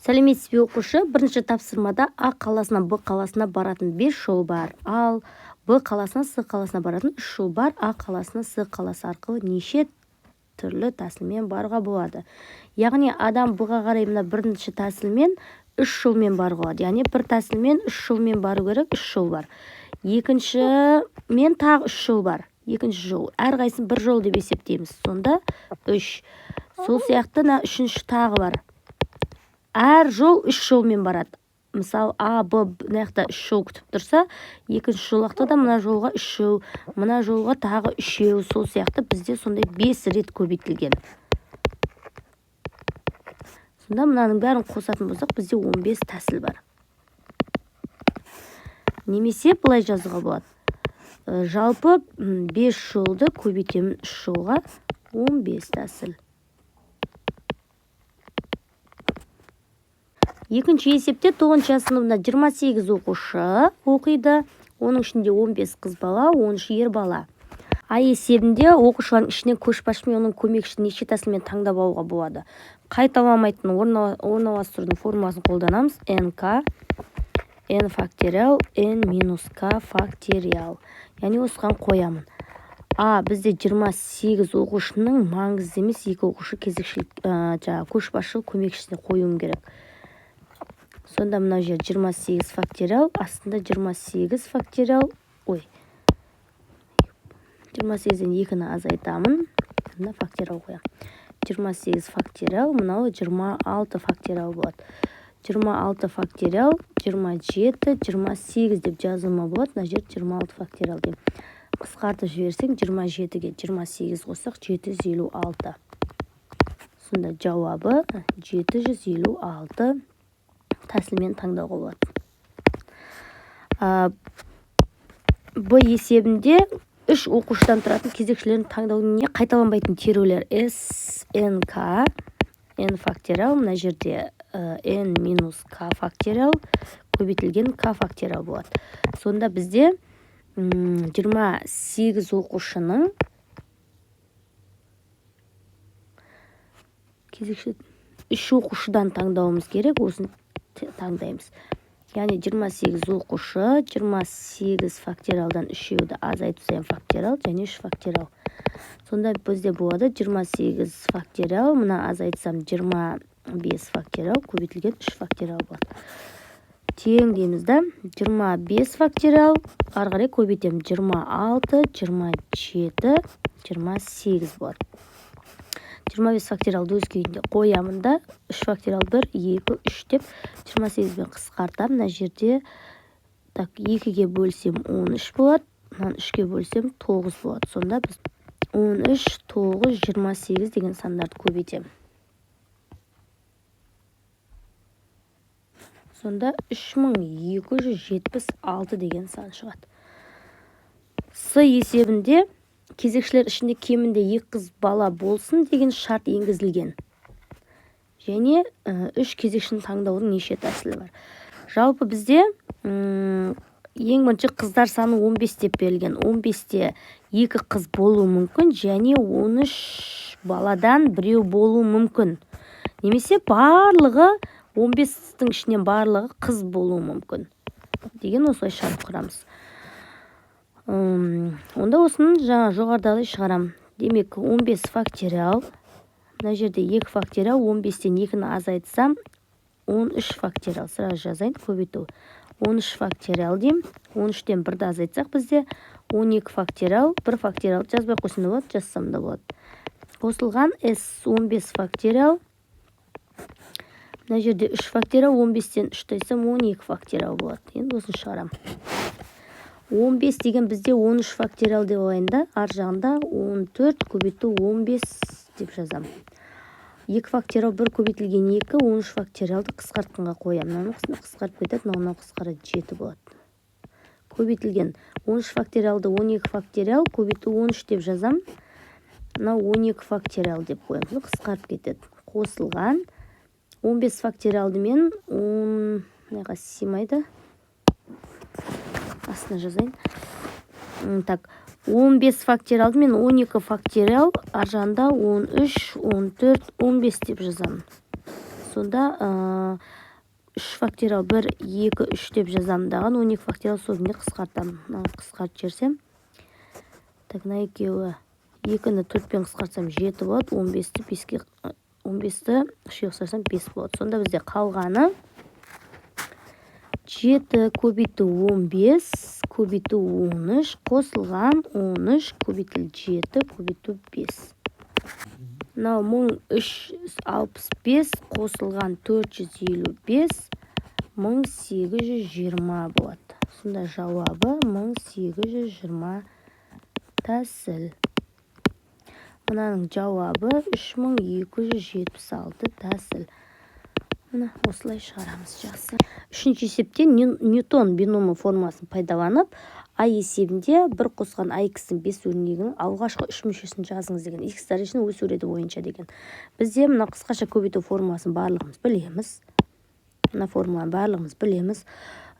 Сәлеметсіз бе оқушы? Бірінші тапсырмада А қаласынан Б қаласына баратын 5 жол бар. Ал Б қаласынан С қаласына баратын 3 жол бар. А қаласынан С қаласы арқылы неше түрлі тәсілмен баруға болады? Яғни адам Б-ға қарай мына бірінші тәсілмен 3 жолмен баруға болады. Яғни бір тәсілмен 3 жолмен бару керек, 3 жол бар. Екінші мен тағы 3 жол бар. Екінші жол. Әрқайсысын бір жол деп есептейміз. Сонда 3. Сол сияқты үшінші тағы бар. Әр жол 3 жолмен барады. Мысалы, А, Б мынаяқта 3 жол күтіп тұрса, екінші жолақта да мына жолға 3 жол, мына жолға тағы 3. Сол сияқты бізде сондай 5 рет көбейтілген. Сонда мынаның бәрін қосатын болсақ, бізде 15 тәсіл бар. Немесе былай жазуға болады. Жалпы 5 жолды көбейтемін 3 жолға, 15 тәсіл. Екінші есепте 9-шы сыныпта 28 оқушы оқиды. Оның ішінде 15 қыз бала, 13 ер бала. А есебінде оқушылардың ішінен көшбасшы мен оның көмекшісін неше тәсілмен таңдап алуға болады? Қайталамайтын орналастырудың формуласын қолданамыз. НК, N факториал, N минус К факториал. Яғни осыған қоямын. А бізде 28 оқушының маңызды емес 2 оқушы кезекшілік көшбасшы көмекшісіне қоюым керек. Сонда мына жер 28 факториал, астында 28 факториал, 28-ден 2-ні азайтамын, мына факториал қоям. 28 факториал, мынау 26 факториал болады. 26 факториал, 27, 28 деп жазылма болады, мына жер 26 факториал деп. Қысқартып жіберсең 27-ге 28 қоссақ 756. Сонда жауабы 756 тәсілмен таңдауға болады. Б есебінде 3 оқушыдан тұратын кезекшілерін таңдаудың не қайталанбайтын терулер S, N, K, N факториал, мына жерде N минус K факториал, көбейтілген K факториал болады. Сонда бізде 28 оқушының кезекші 3 оқушыдан таңдауымыз керек, осын таңдаймыз. Яғни 28 оқушы, 28 факториалдан 3-ді азайтып тастаймын факториал, және 3 факториал. Сонда бізде болады 28 факториал, мына азайтсам 25 факториал, көбейтілген 3 факториал болады. Тең дейміз да, 25 факториал, ары қарай көбейтемін 26, 27, 28 болады. 25 факториалды өз күйінде қоямын да, 3 факториал 1, 2, 3 деп 28-бен қысқартам. Мына жерде 2-ге бөлсем 13 болады, 3-ге бөлсем 9 болады. Сонда біз 13, 9, 28 деген сандарды көбейтем. Сонда 3276 деген сан шығады. С есебінде кезекшілер ішінде кемінде 2 қыз бала болсын деген шарт енгізілген. Және 3 кезекшінің таңдаудың неше тәсілі бар. Жалпы бізде ең бірінші қыздар саны 15 деп берілген. 15-те 2 қыз болуы мүмкін, және 13 баладан біреу болуы мүмкін. Немесе барлығы 15-тің ішінен барлығы қыз болуы мүмкін. Деген осылай шарт құрамыз. Онда осының жоғарыдағыдай шығарам. Демек 15 факториал, мына жерде 2 факториал, 15-тен 2-ні азайтсам 13 факториал. Сразу жазайын, көбейту. 13 факториал дейм, 13-тен 1-ді азайтсақ бізде 12 факториал, 1 факториал жазбай қойсын болады, жазсам да болады. Қосылған S 15 факториал, мына жерде 3 факториал, 15-тен 3 тайсам 12 факториал болады. Енді осын шығарам. 15 деген бізде 13 факториал деп алайында, ар жағында 14 көбейту 15 деп жазам. 2 факториал 1 көбейтілген 2, 13 факториалды қысқартқанға қоям. Мынаны қысқарып кетеді, мынаны қысқарады 7 болады. Көбейтілген 13 факториалды 12 факториал көбейту 13 деп жазам. Мына 12 факториал деп қоям. Қысқарып кетеді. Қосылған 15 факториалды мен 10-ға симайды. Астына жазайын. Так, 15 факториалды мен 12 факториал, ар жағында 13, 14, 15 деп жазамын. Сонда 3 факториал 1, 2, 3 деп жазамын даған. 12 факториал сөзінде қысқартамын. Қысқарт жерсем. Так, на екеуі 2-ні 4-пен қысқартсам 7 болады. 15-ті 5-ке 15-ті 3-ге қысқартсам 5 болады. Сонда бізде қалғаны 7 көбейту 15 көбейту 13 қосылған 13 көбейтіл 7 көбейту 5. Мынау 1365 қосылған 455 1820 болады. Сонда жауабы 1820 тәсіл. Мынаның жауабы 3276 тәсіл. Мына осылай шығарамыз. Жақсы. Үшінші есепте Ньютон биномы формуласын пайдаланып, А есебінде 1 қосқан AX-дің 5 өрнегінің алғашқы 3 мүшесін жазыңыз деген. X дәрежесінің өз өреді бойынша деген. Бізде мына қысқаша көбейту формуласын барлығымыз білеміз. Мына формуланы барлығымыз білеміз.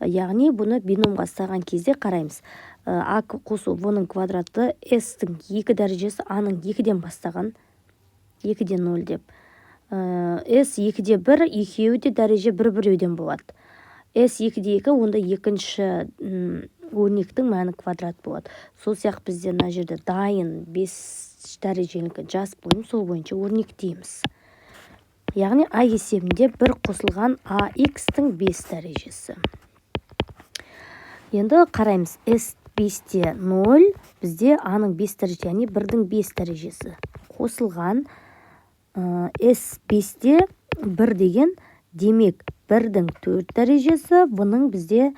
Яғни бұны биномға саған кезде қараймыз. А қосу В-ның квадраты S-тің 2 дәрежесі А-ның 2-ден бастаған. 2-ден 0 деп. S 2-де 1, екеуі де дәреже 1-1-ден болады. S 2-де 2, онда екінші өрнектің мәні квадрат болады. Сол сияқты бізде мына жерде дайын 5 дәрежелікі жас бойын, сол бойынша өрнек дейміз. Яғни А есебінде 1 қосылған AX-тің 5 дәрежесі. Енді қараймыз. S 5-те 0, бізде А-ның 5 дәрежесі, яғни 1-дің 5 дәрежесі. Қосылған S 5-те 1 деген, демек 1-дің 4 дәрежесі, бұның бізде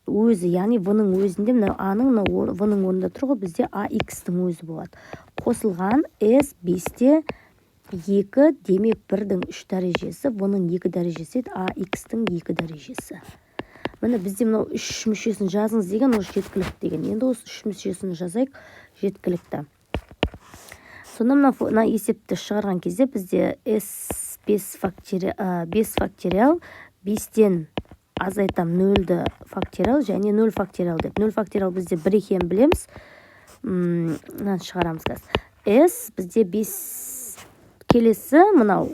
өзі, яғни бұның өзінде, А-ның бұның орында тұрғы бізде AX-тің өзі болады. Қосылған S 5-те 2, демек 1-дің 3 дәрежесі, бұның 2 дәрежесі, AX-тің 2 дәрежесі. Міне бізде мынау 3 мүшесін жазыңыз деген, осы жеткілікті деген. Енді осы 3 мүшесін жазайық, жеткілікті. Сонда мына есепті шығарған кезде бізде S 5 факториал 5-тен азайтам 0-ді факториал және 0 факториал деп. 0 факториал бізде 1 екенін білеміз. Мынаны шығарамыз қазір. S бізде 5 келесі мынау,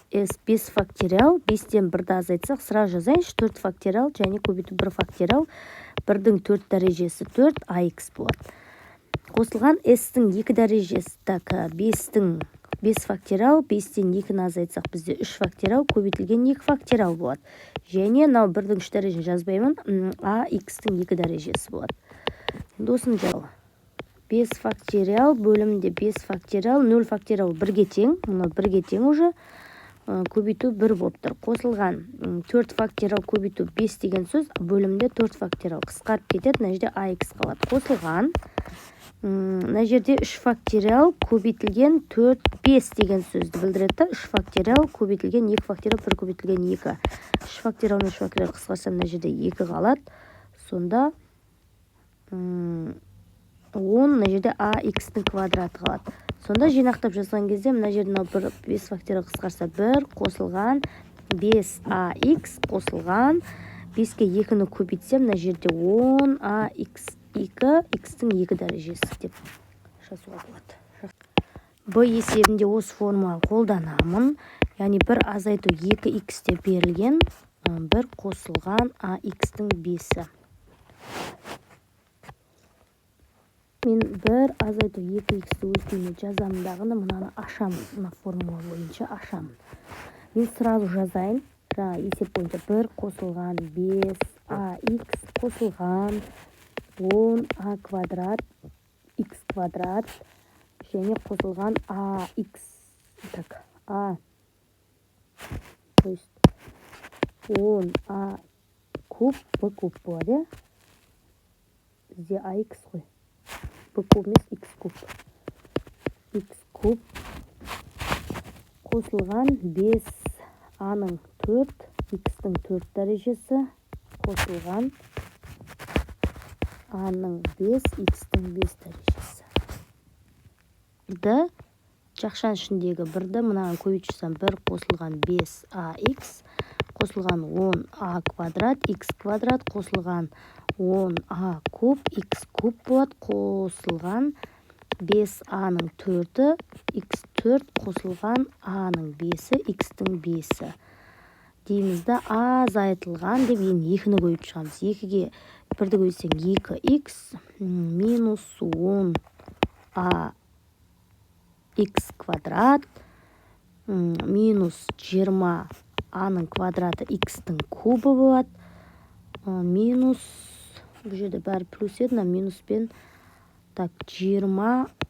S 5 факториал 5-тен 1-ді азайтсақ, сыра жазайыншы 4 факториал және көбейту 1 факториал, 1-дің 4 дәрежесі 4 AX болады. Қосылған S-тің 2 дәрежесі, так, 5 факториал, 5-тен 2-ні азайтсақ, бізде 3 факториал, көбейтілген 2 факториал болады. Және 1-дің 3 дәрежесін жазбаймын, AX-тің 2 дәрежесі болады. Енді осыны жауы. 5 факториал бөлімінде 5 факториал, 0 факториал 1-ге тең, мұны 1-ге тең уже, көбейту 1 болып тұр. Қосылған 4 факториал көбейту 5 деген сөз, бөлімде 4 факториал қысқарып кетеді, мына жерде AX қалады. Қосылған мына жерде 3 факториал көбейтілген 4, 5 деген сөзді білдіреді. 3 факториал көбейтілген 2 факториал, 1 көбейтілген 2. 3 факториал, 3 факториал қысқарсам мына жерде 2 қалады. Сонда 10, мына жерде AX-тің квадраты қалады. Сонда жинақтап жазған кезде мына жерден 5 факториал қысқарса 1 қосылған 5AX қосылған 5-ке 2-ні көбейтсем мына жерде 10 AX 2, X-тің 2 дәрежесі деп жазуға болады. Б есебінде осы формуланы қолданамын. Яғни 1 азайту 2X деп берілген, 1 қосылған AX-тің 5-і. Мен 1 азайту 2X-ті өзгеме жазамындағыны мұнаны ашамын. Мұна формула бойынша ашамын. Мен сразу жазайын. Есеп бойынша 1 қосылған 5AX қосылған 10A квадрат, X квадрат, және қосылған AX. Так, A, то есть 10A куб, B куб болады. Бізде AX қой. B куб емес, X куб. X куб қосылған 5A-ның 4, X-тің 4 дәрежесі қосылған A-ның 5, X-тің 5 дәрежесі. Бірді, жақшан ішіндегі бірді мұнаған көбейтшісен 1 қосылған 5AX, қосылған 10A квадрат, X квадрат, қосылған 10A куб, X куб болады, қосылған 5A-ның 4, X4 қосылған A-ның 5, X-тің 5. дейміз да, азайтылған деп енді 2-ні көйіп шығамыз. 2-ге 1-ді көйсең 2х минус 10 х квадрат минус 20 аның квадраты х-тың кубы болады. Минус, бұл жерде бәрі плюс еді, минуспен, так, 20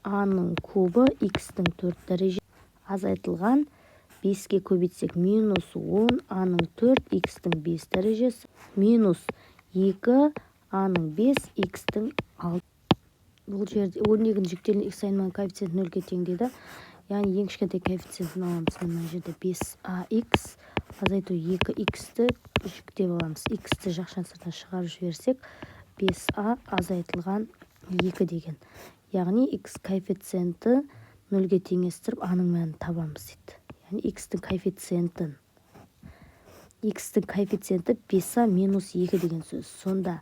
аның кубы х-тың 4 дәреже. Азайтылған 5-ке көбейтсек минус 10 аның 4 х-тың 5 дәрежесі. Минус 2 аның 5 х-тың 6. Бұл жерде 12-дің жүктелген х айнымаған коэффициент 0-ге тең дейді. Яғни ең кішкентай коэффициентін аламыз. Мына жерде 5ах азайту 2х-ті жүктеп аламыз. Х-ті жақшан сыртына шығарып жіберсек 5а азайтылған 2 деген. Яғни х коэффициенті 0-ге теңестіріп аның мәнін табамыз дейді. Яғни х-тің коэффициенті 5а минус 2 деген сөз. Сонда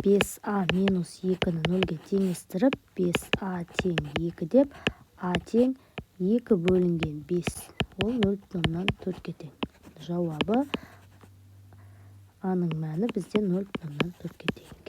5а минус 2-ні 0-ге теңестіріп 5а тең 2 деп, а тең 2 бөлінген 5. Ол 0,4-ге тең. Жауабы аның мәні бізде 0,4-ге тең.